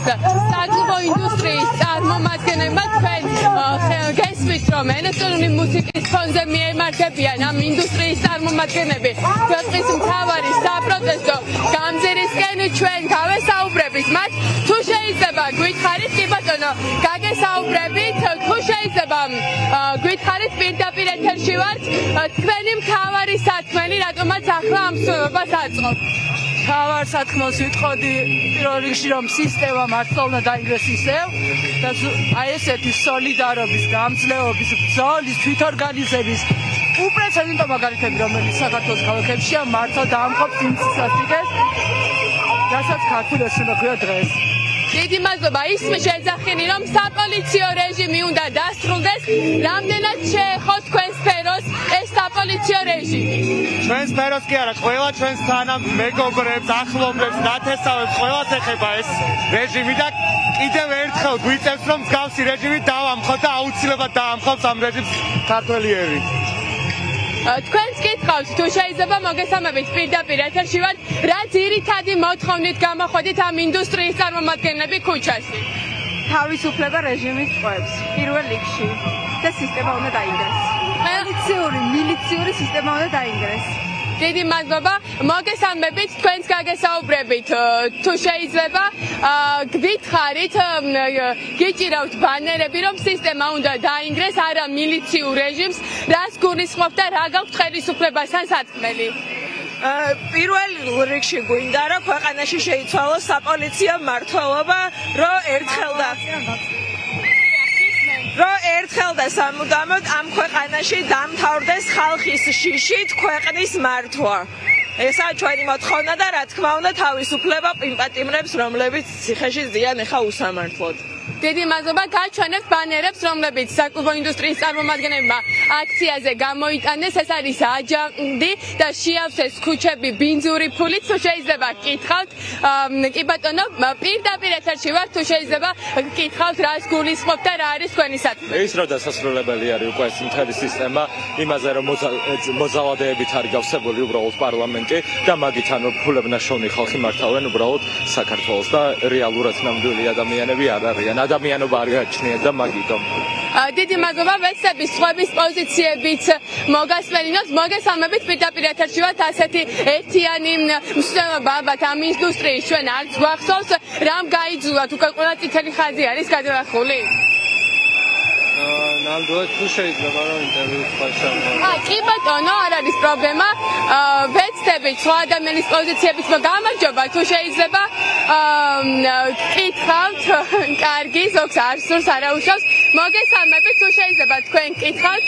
საკლუბო ინდუსტრიის წარმომადგენლებმა თქვენ გესმით, რომ ელექტრონული მუსიკის ფონზე მიემართებიან ამ ინდუსტრიის წარმომადგენლები ქვეყნის მთავარი საპროტესტო გამზირისკენ ჩვენ გავესაუბრებით მათ. თუ შეიძლება გითხარით, კი ბატონო, გაგესაუბრებით, თუ შეიძლება გითხარით პირდაპირ ეთერში ვართ, თქვენი მთავარი სათქმელი რატომაც ახლა ამ მსვლელობას აწყობ? თავარ სათქმელს ვიტყოდი პირველ რიგში, რომ სისტემა მართლა უნდა დაინგრეს ისევ და აი ესეთი სოლიდარობის, გამძლეობის, ბრძოლის, თვითორგანიზების უპრეცედენტო მაგალითები, რომელიც საქართველოს ქალაქებშია, მართლა დაამხობს იმ სისასტიკეს, რასაც ქართულში უნდა ქვია დღეს. დიდი მადლობა. ისმის შეძახილი, რომ საპოლიციო რეჟიმი უნდა დასრულდეს. რამდენად შეეხო თქვენ სფეროს ეს საპოლიციო რეჟიმი? ჩვენ სფეროს კი არა, ყველა ჩვენს მეგობრებს, ახლობლებს, ნათესავებს, ყველას ეხება ეს რეჟიმი და კიდევ ერთხელ გვიწევს, რომ მსგავსი რეჟიმი დავამხოთ და აუცილებლად დაამხობს ამ რეჟიმს ქართველი ერი. თქვენს კითხავთ, თუ შეიძლება მოგესალმებით პირდაპირ ეთერში ვართ, რა ძირითადი მოთხოვნით გამოხვედით ამ ინდუსტრიის წარმომადგენლები ქუჩაში? თავისუფლება რეჟიმის ტყვეებს პირველ რიგში და სისტემა უნდა დაინგრეს. მილიციური სისტემა უნდა დაინგრეს. დიდი მადლობა. მოგესალმებით, თქვენს გაგესაუბრებით. თუ შეიძლება გითხარით, გიჭირავთ ბანერები, რომ სისტემა უნდა დაინგრეს, არა მილიციურ რეჟიმს, რას გულისხმობთ და რა გაქვთ ხელისუფლებასთან სათქმელი? პირველ რიგში გვინდა, რომ ქვეყანაში შეიცვალოს საპოლიციო მმართველობა, რომ ერთხელ და სამუდამოდ ამ ქვეყანაში დამთავრდეს ხალხის შიშით ქვეყნის მართვა. ესაა ჩვენი მოთხოვნა და რა თქმა უნდა თავისუფლება იმ პატიმრებს, რომლებიც ციხეში ზიან ეხა უსამართლოდ. დიდი მადლობა. გაჩვენებთ ბანერებს, რომლებიც საკლუბო ინდუსტრიის წარმომადგენლებმა აქციაზე გამოიტანეს. ეს არის აჯანყი და შეავსეს ქუჩები ბინძური ფულით. თუ შეიძლება გკითხავთ, კი ბატონო, პირდაპირ ეთერში ვართ, თუ შეიძლება გკითხავთ, რას გულისხმობთ და რა არის თქვენი სათქმელი? ის რა დასასრულებელი არის უკვე ეს მთელი სისტემა იმაზე, რომ მოზალადეებით არის გავსებული უბრალოდ პარლამენტი და მაგით ანუ ფულებნაშოვნი ხალხი მართავენ უბრალოდ საქართველოს და რეალურად ნამდვილი ადამიანები არ არიან. ადამიანობა არ გააჩნიათ და მაგიტომ. დიდი მადლობა. ვეცდებით სხვების პოზიციებიც მოგასმენინოთ. მოგესალმებით პირდაპირ ეთერში ვართ. ასეთი ერთიანი მსვლელობა ალბათ ამ ინდუსტრიის ჩვენ არც გვახსოვს. რამ გაიძულათ? უკვე ყველა წითელი ხაზი არის გადალახული? ნამდვილად თუ შეიძლება რომ ინტერვიუს ხაშავო. კი ბატონო, არ არის პრობლემა. ვეცდებით სხვა ადამიანის პოზიციებიც გამარჯობა, თუ შეიძლება გკითხავთ. კარგი, ზოგს არ სურს, არაუშავს. მოგესალმებით, თუ შეიძლება თქვენ გკითხავთ.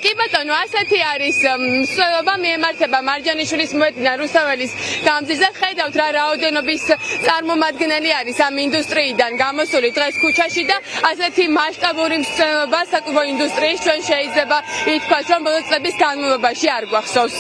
კი ბატონო, ასეთი არის მსვლელობა, მიემართება მარჯანიშვილის მოედნიდან რუსთაველის გამზირზე. ხედავთ რა რაოდენობის წარმომადგენელი არის ამ ინდუსტრიიდან გამოსული დღეს ქუჩაში და ასეთი მასშტაბური მსვლელობა საკლუბო ინდუსტრიის ჩვენ შეიძლება ითქვას, რომ ბოლო წლების განმავლობაში არ გვახსოვს.